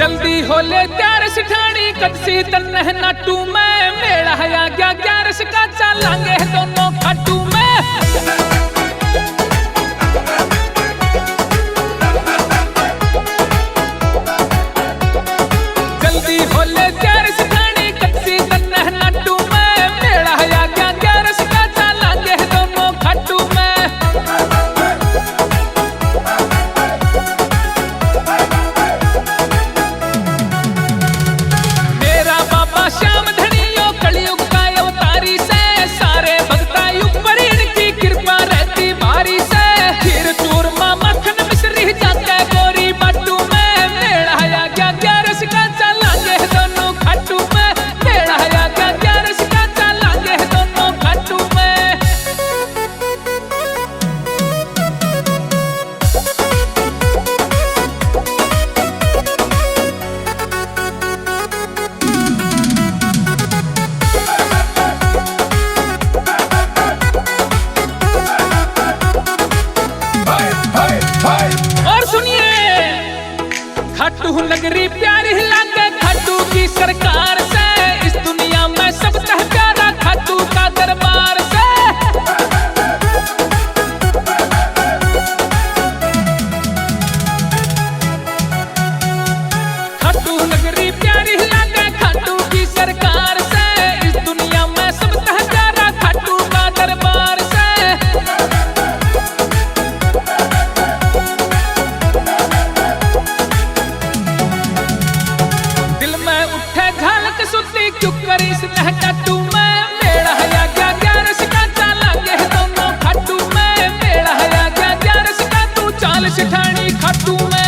जल्दी होले त्यार सिठानी कदसी तन्नह नाटू में मेरा हया गया ग्यारस का चलांगे दोनों खाटू में। जल्दी होले त्यार सिठानी कदसी तन्नह नाटू में मेरा हया गया ग्यारस का चलांगे दोनों खाटू में। श्याम धनियो कलयुग का अवतारी से सारे भक्ता ऊपर इनकी कृपा रहती भारी से। खीर चूरमा मक्खन मिश्री जाके गोरी बाटू में मेरा हया गया ग्यारस का चलांगे दोनों खाटू में। मेरा हया गया ग्यारस का चलांगे दोनों खाटू में। और सुनिए खाटू नगरी प्यारी लागे खाटू की सरकार से। इस दुनिया में सबसे प्यारा खाटू का दरबार से। खाटू नगरी प्यारी लागे खाटू की सरकार से। इस दुनिया में सबसे प्यारा खाटू का दरबार से। सुती क्यों करी इस खाटू में मेरा हया गया ग्यारस का चलांगे दोनों खाटू में। मेरा हया गया ग्यारस का तू चाल सिठानी खाटू में।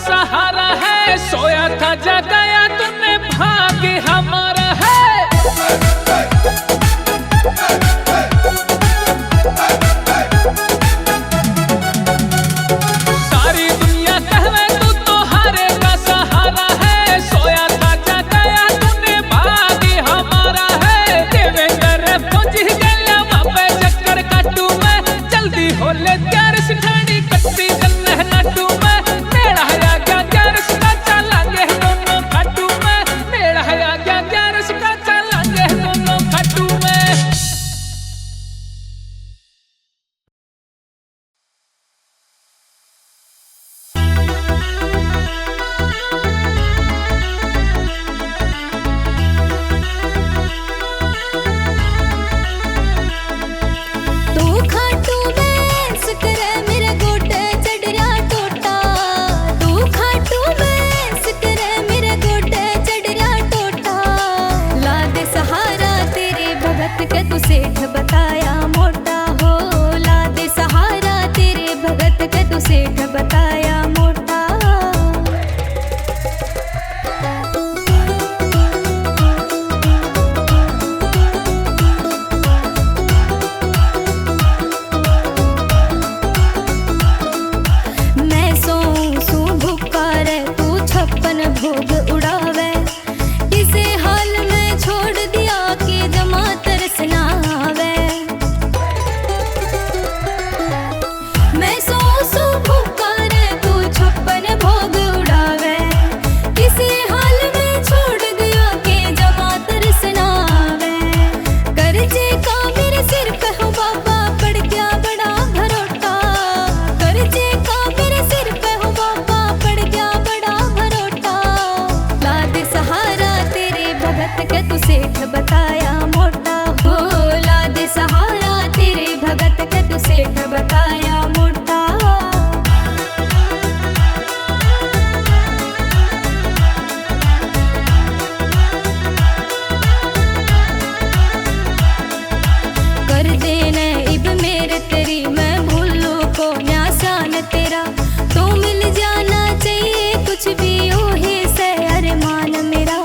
सहारा है सोया था जगाया तूने भाग्य हमारा है। सारी दुनिया कहवे तू तो हारे का सहारा है। सोया था जगाया तूने भाग्य हमारा है। देवेंद्र पहुंच गया वापे चक्कर काटू में। जल्दी होले त्यार सिठानी कच्ची जन्नह नाटू में। मेरा हया गया ग्यारस का चलांगे दोनों खाटू में। मेरा हया गया ग्यारस का चलांगे दोनों खाटू में। तू खाटू में सकरे मेरे गोटे चढ़िया टोटा। तू खाटू में सकरे मेरे गोटे चढ़िया टोटा। ला दे सहारा तेरे भगत के तू सेठ बताया मोटा हो। ला दे सहारा तेरे भगत के तू सेठ बताया मोटा। मैं सू भूखा रे तू 56 भोग उड़ावे। किसे हाल में छोड़ दिया कि जमा तरस ना आवे। मैं सू भूखा रे तू 56 भोग उड़ावे। किसे हाल में छोड़ दिया कि जमा तरस ना आवे। कर्जे का मेरे सिर पे हो बाबा पड़ गया बड़ा भरोटा। कर्जे का मेरे सिर पे हो बाबा पड़ गया बड़ा भरोटा। ला दे सहारा तेरे भगत के तू सेठ बताया मोटा हो। ला दे सहारा तेरे भगत के तू सेठ बताया मोटा। कर देने इब मेरे तेरी मैं भूलू को न्यासान तेरा। तो मिल जाना चाहिए कुछ भी हो ही से अरमान मेरा।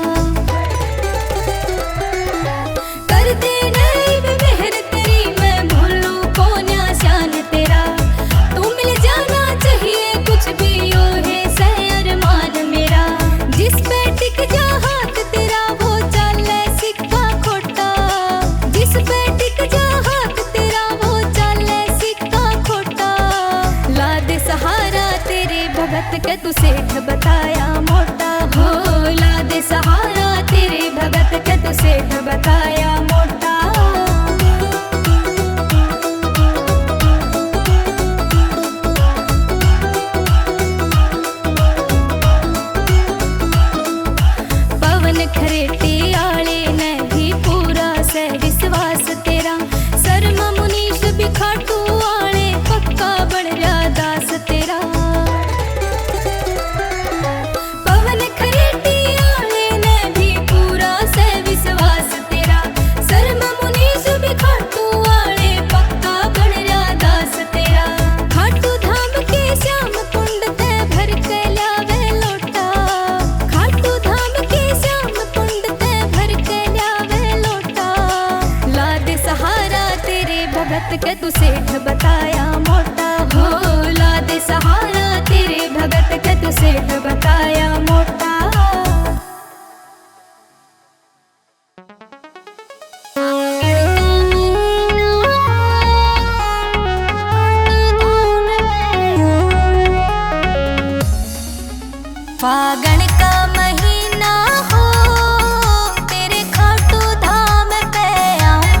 तू सेठ बताया मोटा। पवन खरेटी आले ने भी पूरा से विश्वास तेरा, शर्मा मुनीश भी खाटू आले पक्का बन जा दास तेरा। पवन खरेटी आले ने भी पूरा से विश्वास तेरा, शर्मा मुनीश भी खाटू आले पक्का बन जा दास तेरा। खाटू धाम के श्याम कुंड ते भर के लावे लोटा, खाटू धाम के श्याम कुंड ते भर के लावे लोटा। ला दे सहारा तेरे भगत के तू सेठ बताया मोटा हो, ला दे सहारा तेरे भगत के तू सेठ बताया मोटा। फागण का महीना हो तेरे खाटू धाम पे आऊं,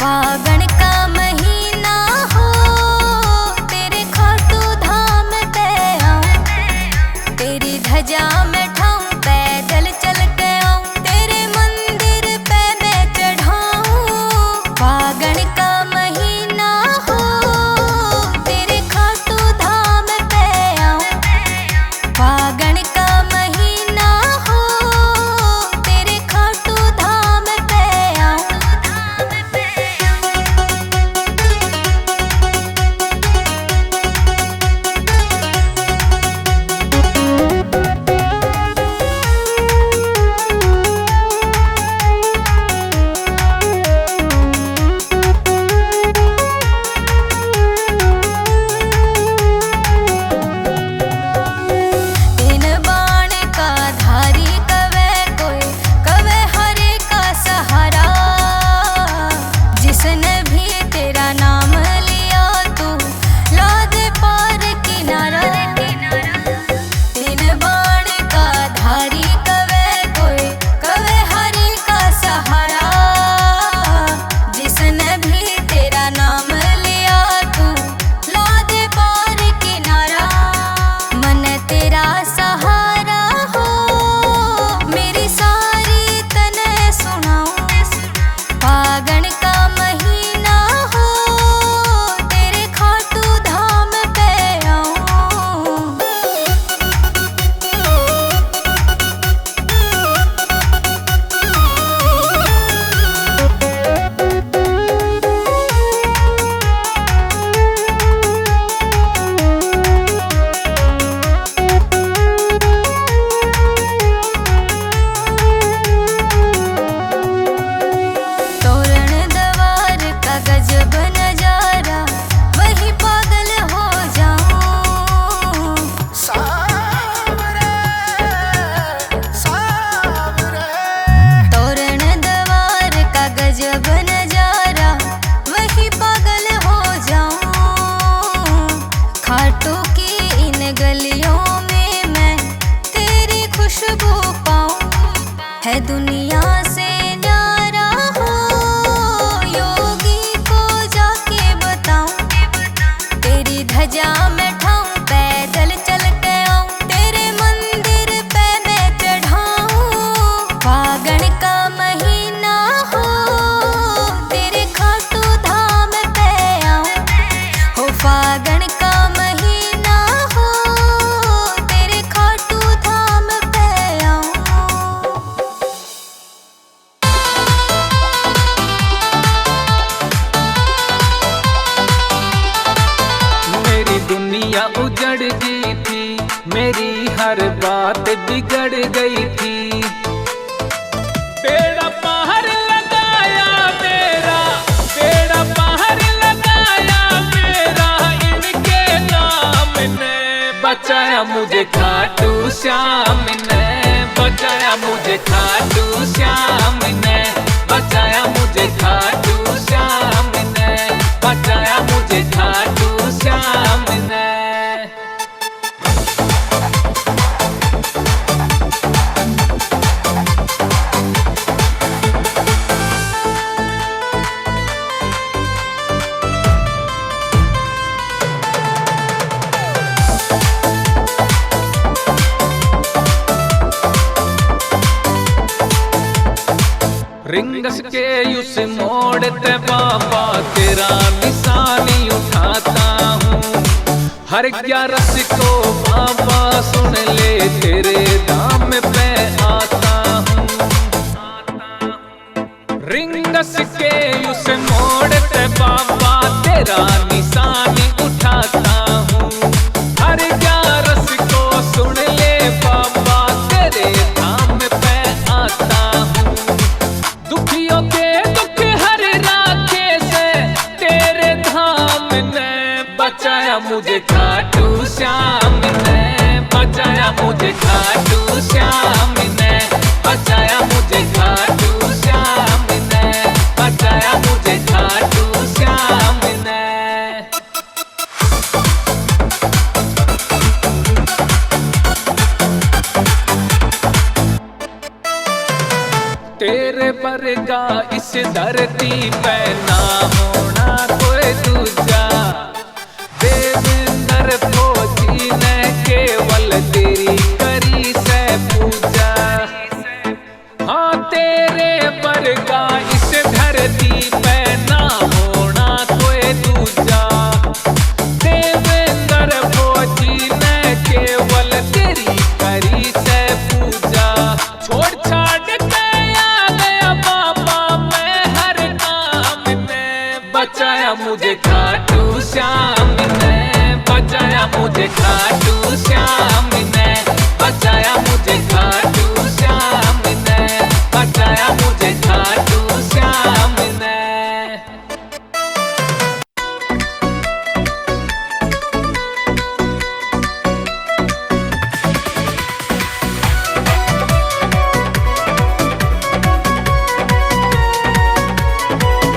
फागण का महीना हो तेरे खाटू धाम पे आऊं। तेरी ध्वजा में ठाऊं पैदल चल के आऊं, तेरे मंदिर पे मैं चढ़ाऊं। फागण का महीना हो तेरे खाटू धाम पे आऊं, फागण का महीना हो तेरे खाटू धाम पे आऊं। तीन बाण का धारी कवे कोई, कवे हरे का सहारा। जिसने भी तेरा नाम लिया तू ला दे पार किनारा। तीन बाण का धारी कवे कोई, कवे हरे का सहारा। जिसने भी तेरा नाम लिया तू ला दे पार किनारा। मन तेरा सहारा हो मेरी सारी तने सुनाऊं। फागण का महीना हो तेरे खाटू धाम पे आऊं। तोरण दवार का गजब नजारा, वही पागल हो जाऊं। तोरण दवार का गजब नजारा, वही पागल हो जाऊं। खाटू की इन गलियों में मैं तेरी खुशबू पाऊं। है दुनिया से न्यारा हो योगी को जाके बताऊं। तेरी ध्वजा में ठाऊं पैदल चल के आऊं, तेरे मंदिर पे मैं चढ़ाऊं। फागण का महीना हो तेरे खाटू धाम पे आऊं, हो फागण का महीना हो तेरे खाटू धाम पे आऊं। मेरी दुनिया उजड़ गई थी, मेरी हर बात बिगड़ गई थी। बेड़ा पार लगाया मेरा, बेड़ा पार लगाया मेरा, इनके नाम ने बचाया मुझे खाटू श्याम ने, बचाया मुझे खाटू श्याम ने, बचाया मुझे खाटू श्याम ने, बचाया मुझे खाटू श्याम ने। रिंगस के उस मोड़ ते बाबा तेरा निशानी उठाता हूँ। हर 11 को बाबा सुन ले तेरे धाम पे आता हूँ। रिंगस के उस मोड़ ते बाबा तेरा निशानी उठाता हूँ। हर 11 को सुन ले बाबा तेरे धाम पे आता हूँ। दुखियों के दुख हर राखे से तेरे धाम ने बचाया मुझे खाटू श्याम ने, बचाया मुझे खाटू श्याम ने, बचाया मुझे खाटू श्याम ने, बचाया मुझे खाटू श्याम ने। तेरे वर्गा इस धरती पे ना होना कोई दूजा। देवेंद्र फौजी ने केवल तेरी करी से पूजा। हाँ तेरे वर्गा इस धरती पे ना होना कोई दूजा। देवेंद्र फौजी ने केवल तेरी करी से पूजा। छोड़ छाड़ के आ गया बाबा मैं हर काम में, बचाया मुझे खाटू श्याम ने, बचाया मुझे खाटू श्याम ने, बचाया मुझे खाटू श्याम ने, बचाया मुझे खाटू श्याम ने।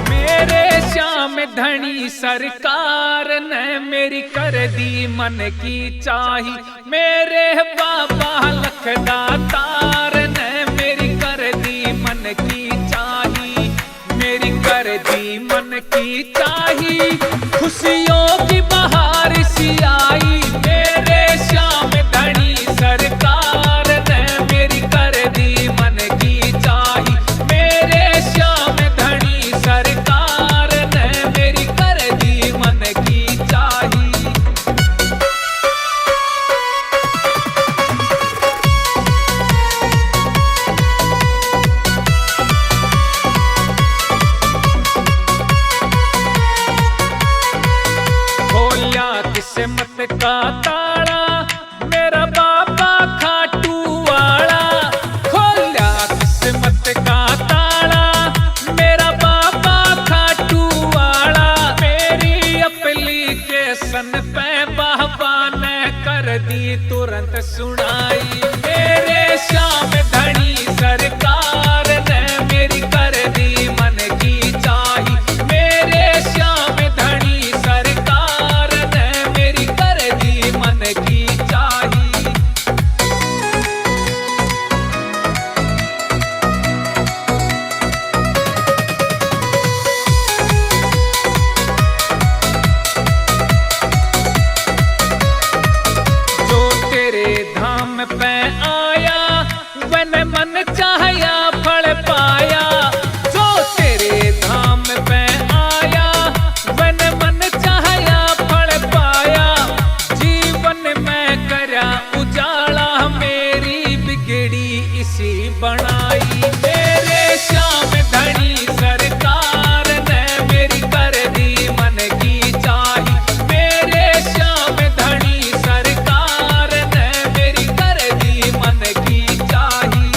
मेरे श्याम धनी सरकार ने मेरी कर दी मन की चाही। मेरे बाबा लखदातार ने मेरी कर दी मन की चाही, मेरी कर दी मन की चाही। खुशियों की बहार सी आई मेरे श्याम धनी सरकार ने मेरी कर दी मन की चाही। मेरे श्याम धनी सरकार ने मेरी कर दी मन की चाही। खोलिया किस्मत का ताला मेरा बाबा खाटू वाला। खोलिया किस्मत का ताला मेरा बाबा खाटू वाला। मेरी एप्लीकेशन पे बाबा ने कर दी तुरंत सुनाई। मेरे श्याम धनी सरकार ने मेरी कर दी मन की चाही। मेरे श्याम धनी सरकार ने मेरी कर दी मन की चाही। जो तेरे धाम पे आया वन मन चाहया फल पाया। जो तेरे धाम पे आया वन मन चाहया फल पाया। जीवन में करा उजाला मेरी बिगड़ी इसी बनाई। मेरे श्याम धनी सरकार ने मेरी कर दी मन की चाही। मेरे श्याम धनी सरकार ने मेरी कर दी मन की चाही।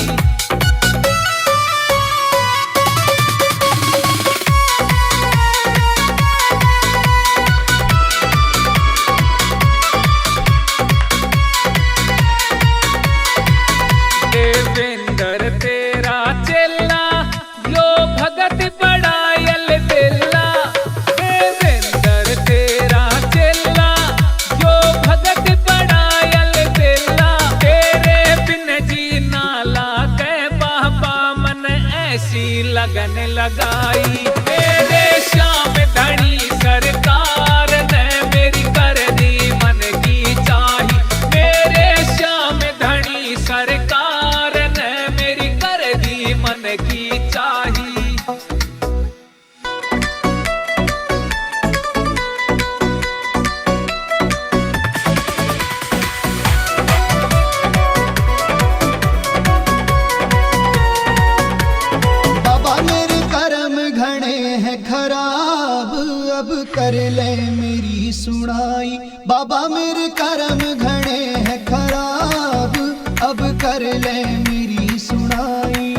देवेंद्र तेरा चेला यो भगत बड़ायल दिला। देवेंद्र तेरा चेला यो भगत बड़ायल दिला। तेरे बिन जीना लागे बाबा मन ऐसी लगन लगाई। मेरे श्याम धनी सरकार ने मेरी कर दी मन की चाही। मेरे श्याम धनी सरकार ने मेरी कर दी मन की चाही। बाबा मेरे कर्म घने हैं खराब, अब कर ले मेरी सुनाई। बाबा मेरे कर्म घने हैं खराब, अब कर ले मेरी सुनाई।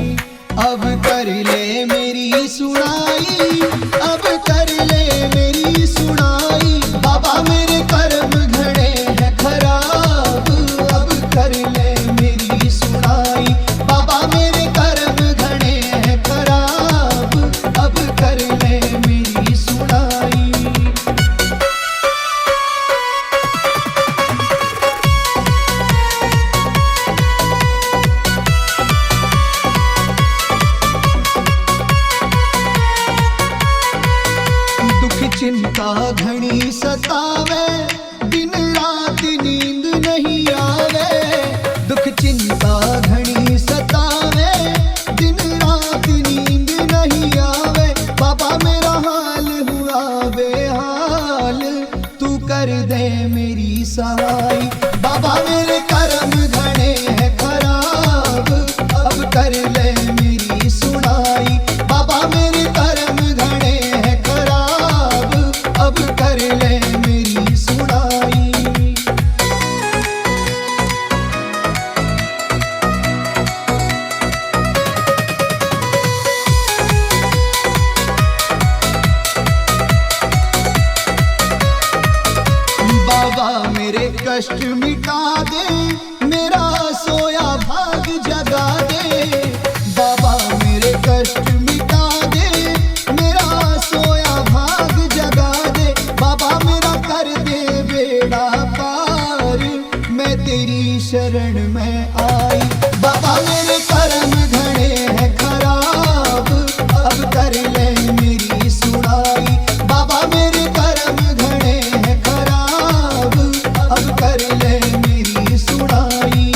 अब कर ले मेरी सुनाई, अब कर ले मेरी सुनाई। बाबा मेरे कर्म घने हैं खराब, अब कर ले मेरी सुनाई। बाबा मेरे कर्म घने हैं खराब, अब कर ले मेरी सुनाई। दुख चिंता घनी सतावे, दिन रात नींद नहीं आवे। दुख चिंता घनी सतावे, दिन रात नींद नहीं आवे। बाबा मेरा हाल हुआ बेहाल, तू कर दे मेरी सहाय। बाबा मेरे कर्म घने हैं खराब, अब कर ले मेरी सुनाई। बाबा मेरे कर्म घने हैं खराब, अब कर ले मेरी सुनाई। बाबा मेरे कष्ट मिटा दे, मेरा सोया भाग जगा दे। बाबा मेरे कष्ट मिटा दे, मेरा सोया भाग जगा दे। बाबा मेरा कर दे बेड़ा पार, मैं तेरी शरण में आई। बाबा मेरे कर्म घने हैं खराब, अब कर ले मेरी सुनाई। बाबा मेरे कर्म घने हैं खराब, अब कर ले मेरी सुनाई।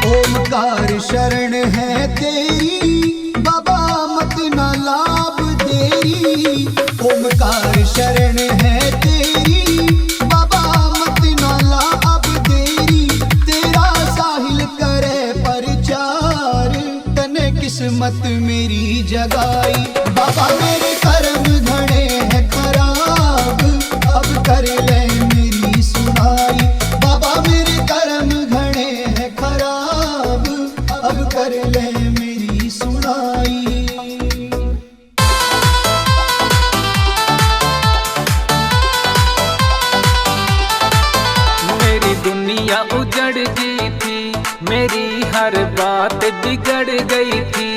ओमकार शरण है तेरी, बाबा मत ना लाभ देरी। ओमकार शरण है तेरी, बाबा मत ना लाभ देरी। तेरा साहिल करे प्रचार, तने किस्मत मेरी जगाई। बाबा मेरे कर्म घने हैं खराब, अब कर ले मेरी सुनाई। बाबा मेरे कर्म घने हैं खराब, अब कर ले मेरी सुनाई। मेरी दुनिया उजड़ गई थी, मेरी हर बात बिगड़ गई थी।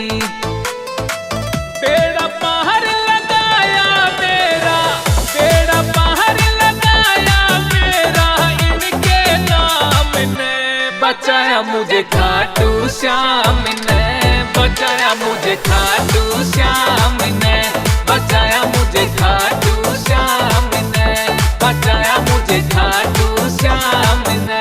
बेड़ा पार लगाया मेरा, बेड़ा पार लगाया मेरा, इनके नाम ने बचाया मुझे खाटू श्याम ने। बचाया मुझे खाटू श्याम ने, बचाया मुझे खाटू श्याम ने, बचाया मुझे खाटू श्याम ने।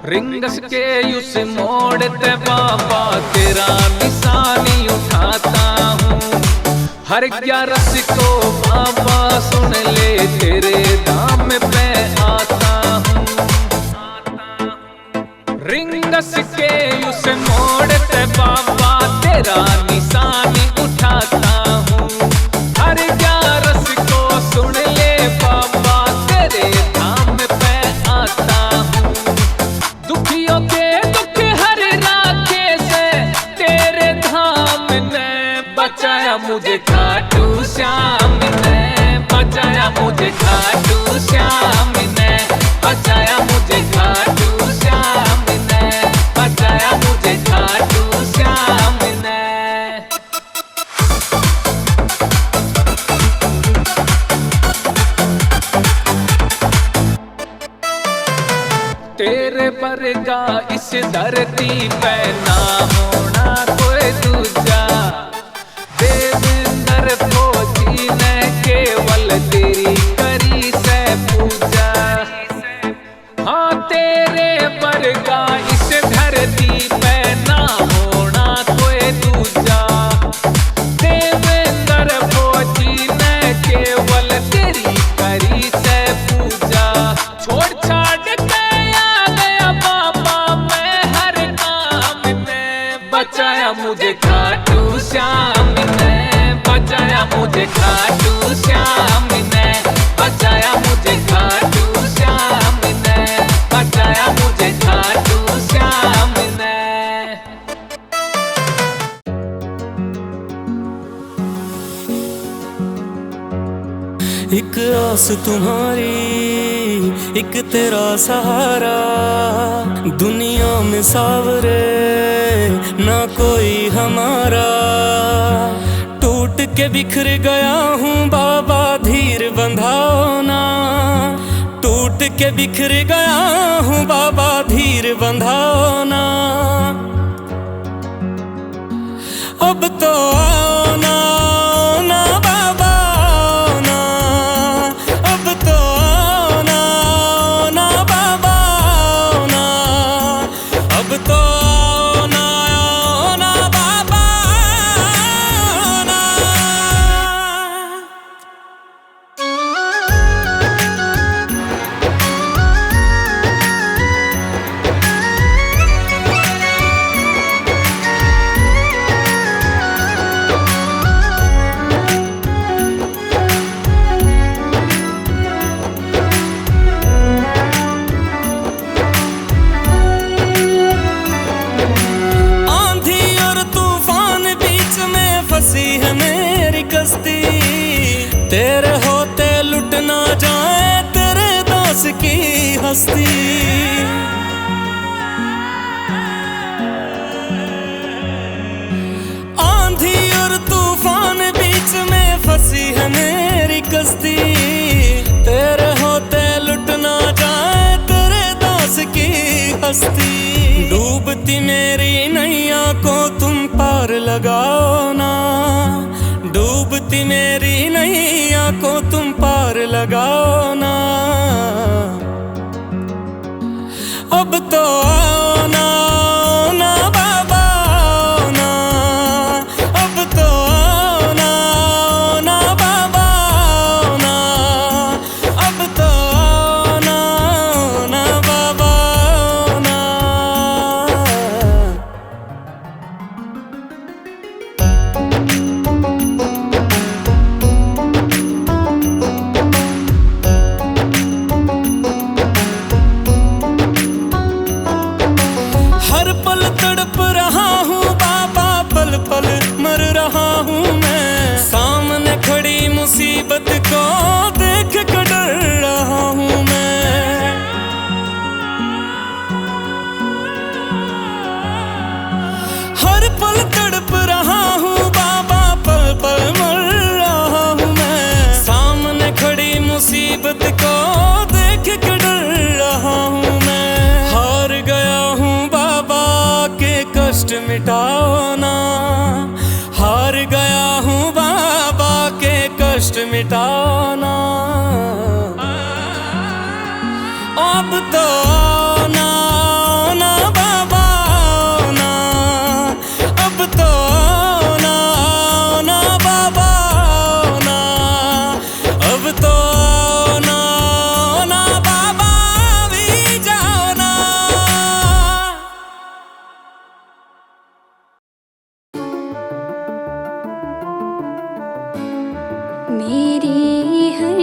रिंगस के उस मोड़ ते बाबा तेरा निशानी उठाता हूँ। हर ग्यारस को बाबा सुन ले, तेरे धाम पे आता हूँ। रिंगस के उस मोड़ ते बाबा तेरा निशानी उठाता हूँ। हर ग्यारस को सुन ले बाबा, तेरे धाम पे आता हूँ। दुखियों के दुख हर राखे से, तेरे धाम ने बचाया मुझे खाटू श्याम ने। बचाया मुझे खाटू श्याम ने, बचाया मुझे खाटू श्याम। तेरे वर्गा इस धरती पे ना होना कोई दूजा। देवेंद्र फौजी ने केवल तेरी करी से पूजा। हाँ तेरे वर्गा इस धरती पे ना होना कोई दूजा। देवेंद्र फौजी ने केवल तेरी करी से पूजा। छोड़ छाड़ के आ गया बाबा मैं हर काम में। बचाया मुझे खाटू श्याम ने, बचाया मुझे खाटू श्याम ने, बचाया मुझे खाटू श्याम ने, बचाया मुझे खाटू श्याम ने। एक आस तुम्हारी, एक तेरा सहारा, दुनिया में सावरे ना कोई हमारा। टूट के बिखर गया हूँ बाबा धीर बंधाओ ना। टूट के बिखर गया हूँ बाबा धीर बंधाओ ना। अब तो आओ ना, आओ ना बाबा आओ ना। अब तो आओ ना, आओ ना बाबा आओ ना। अब तो आओ ना, आओ ना बाबा आओ ना। आंधी और तूफान बीच में फंसी है मेरी कश्ती। तेरे होते लुट ना जाए तेरे दास की हस्ती। आंधी और तूफान बीच में फंसी है मेरी कश्ती। तेरे होते लुट ना जाए तेरे दास की हस्ती। डूबती मेरी नैया को तुम पार लगाओ ना। डूबती मेरी नैया को तुम पार लगाओ ना। अब तो आओ ना, आओ ना बाबा आओ ना। अब तो आओ ना, आओ ना बाबा आओ ना। अब तो आओ ना, आओ ना बाबा आओ ना। हर पल तड़प रहा हूँ बाबा, पल पल मर रहा हूँ मैं। सामने खड़ी मुसीबत को देख कर डर रहा हूँ मैं। हर पल तड़प रहा हूँ बाबा, पल पल मर रहा हूँ मैं। सामने खड़ी मुसीबत को देख कर डर रहा हूँ मैं। हार गया हूँ बाबा के कष्ट मिटाओ ना। हार गया हूँ बाबा के कष्ट मिटाओ ना। अब तो आओ ना, आओ ना बाबा आओ ना। अब तो आओ ना, आओ ना बाबा आओ ना। अब तो आओ ना, आओ ना बाबा भी जाओ ना। मेरी हर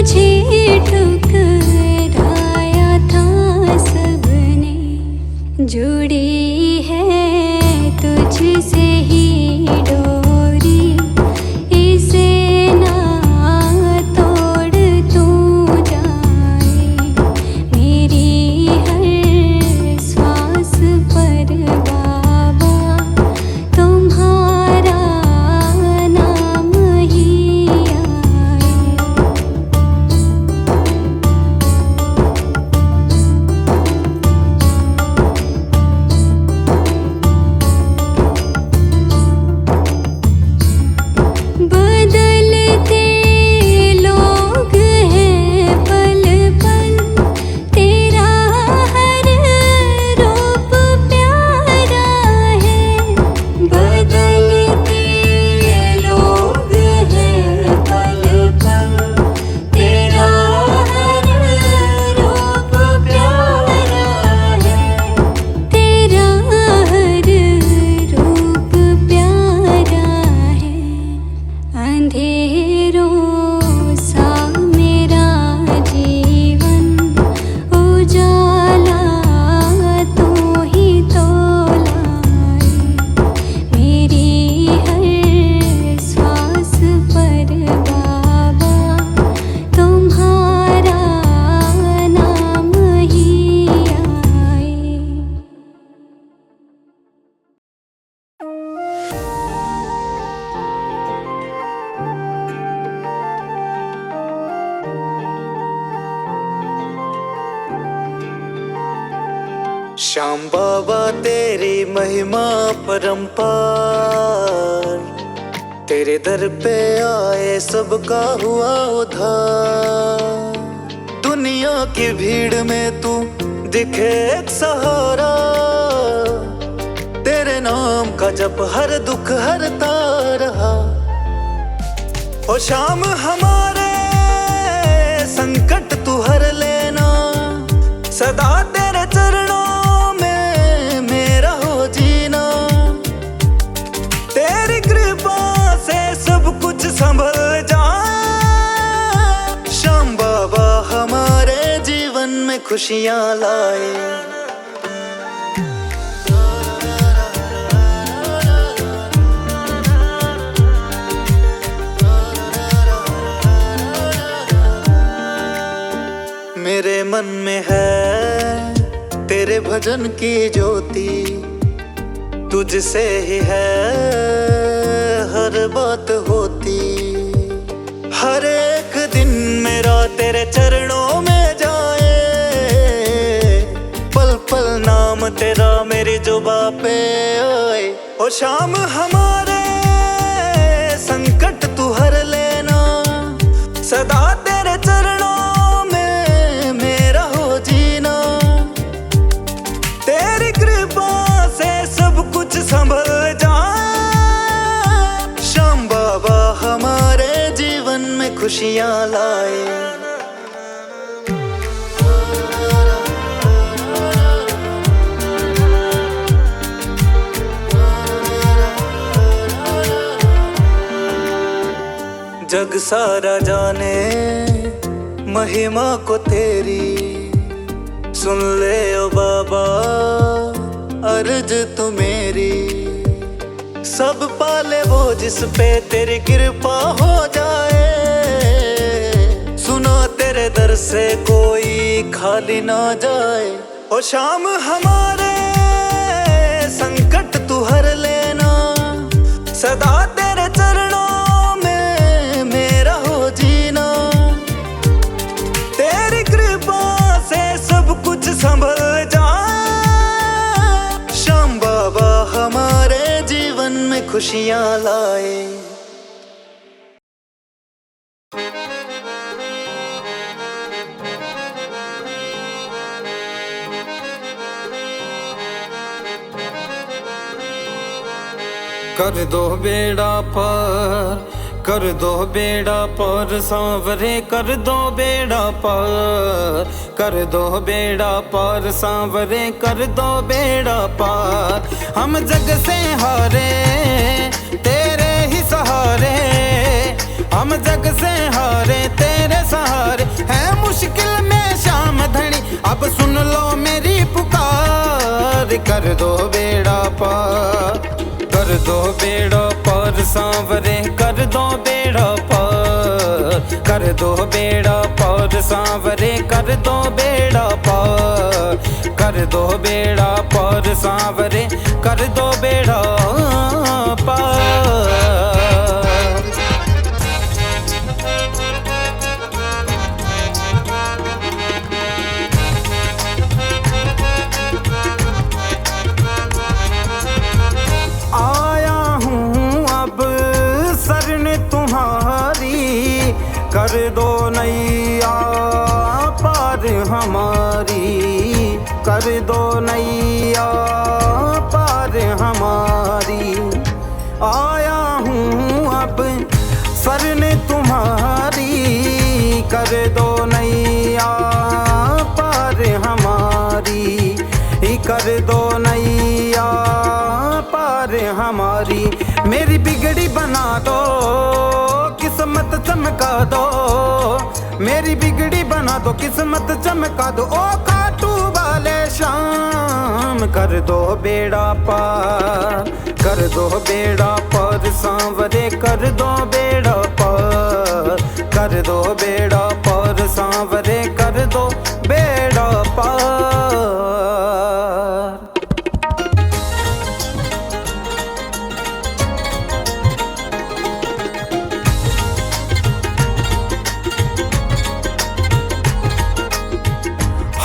तुझे ठुकराया था सबने, जुड़ी है तुझसे ही डोरी, इसे ना तोड़ तू जाए। मेरी हर श्वास पर बाबा तुम्हारा नाम ही आए। बदलते लोग हैं पल पल, तेरा हर रूप प्यारा है। बदलते लोग हैं पल पल, तेरा हर रूप प्यारा है। तेरा हर रूप प्यारा है। अंधेरों सा मेरा जीवन उजाला तू ही तो लाए। मेरी हर श्वास पर बाबा तुम्हारा नाम ही आए। श्याम बाबा तेरी महिमा परंपार, तेरे दर पे आए सबका हुआ उद्धार। दुनिया की भीड़ में तू दिखे एक सहारा, तेरे नाम का जप हर दुख हरता रहा। ओ श्याम हमारे संकट तू हर लेना, सदा तेरे चरणों मेरा हो जीना। तेरी कृपा से सब कुछ संभल जाए। श्याम बाबा हमारे जीवन में खुशियाँ लाए। मेरे मन में है तेरे भजन की ज्योति, तुझसे ही है हर बात होती। हर एक दिन मेरा तेरे चरणों में जाए, पल पल नाम तेरा मेरी जुबां पे आए। ओ श्याम हमारे संकट तू हर लेना, सदा तेरे चरणों मेरा हो जीना। तेरी कृपा से सब कुछ संभल जाए। श्याम बाबा हमारे जीवन में खुशियाँ लाए। जग सारा जाने महिमा को तेरी, सुन ले ओ बाबा अर्ज तू मेरी। सब पाले वो जिस पे तेरी कृपा हो जाए, सुनो तेरे दर से कोई खाली ना जाए। ओ श्याम हमारे संकट तू हर लेना, सदा तेरे चरणों मेरा हो जीना। तेरी कृपा से सब कुछ संभल जाए। श्याम बाबा हमारे जीवन में खुशियाँ लाए। कर दो बेड़ा पार, कर दो बेड़ा पार सांवरे, कर दो बेड़ा पार, कर दो बेड़ा पार सांवरे, कर दो बेड़ा पार। हम जग से हारे तेरे ही सहारे, हम जग से हारे तेरे सहारे। कर दो बेड़ा पार, कर दो बेड़ा पार सांवरे, कर दो बेड़ा पार, कर दो बेड़ा पार सांवरे, कर दो बेड़ा पार, कर दो बेड़ा पार सांवरे, कर दो बेड़ा पार। आया हूँ अब शरण तुम्हारी, कर दो नैया पार हमारी, कर दो नैया पार हमारी। आया हूँ अब शरण तुम्हारी, कर दो नैया पार हमारी, कर दो नैया पार हमारी। मेरी बिगड़ी बना दो, किस्मत चमका दो, मेरी बिगड़ी बना दो, किस्मत चमका दो। ओ खाटू वाले शाम, कर दो बेड़ा पार, कर दो बेड़ा पार सांवरे, कर दो बेड़ा पार, कर दो बेड़ा पार सांवरे, कर दो बेड़ा पार।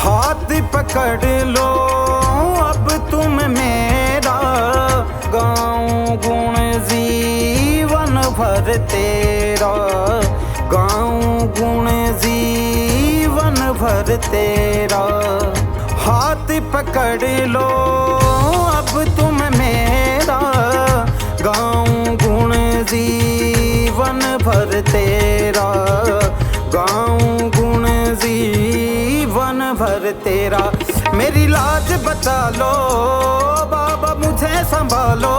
हाथ पकड़ लो अब तुम मेरा, गाऊं गुण जीवन भर तेरा, गाऊं गुण जीवन भर तेरा। हाथ पकड़ लो अब तुम मेरा, गाऊं गुण जीवन भर तेरा, गाऊं गुण जीवन भर तेरा। मेरी लाज बचा लो बाबा, मुझे संभालो,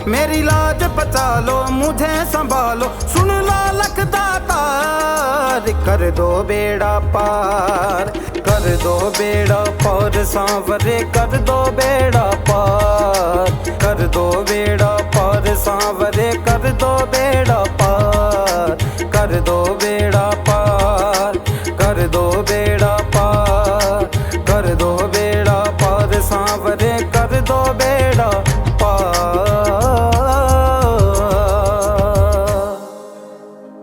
मेरी लाज बचा लो, मुझे संभालो। सुन लो लखदातार, कर दो बेड़ा पार, कर दो बेड़ा पार सांवरे, कर दो बेड़ा पार, कर दो बेड़ा पार सांवरे, कर दो बेड़ा पार, कर दो बेड़ा पार, कर दो बेड़ा पार, कर दो बेड़ा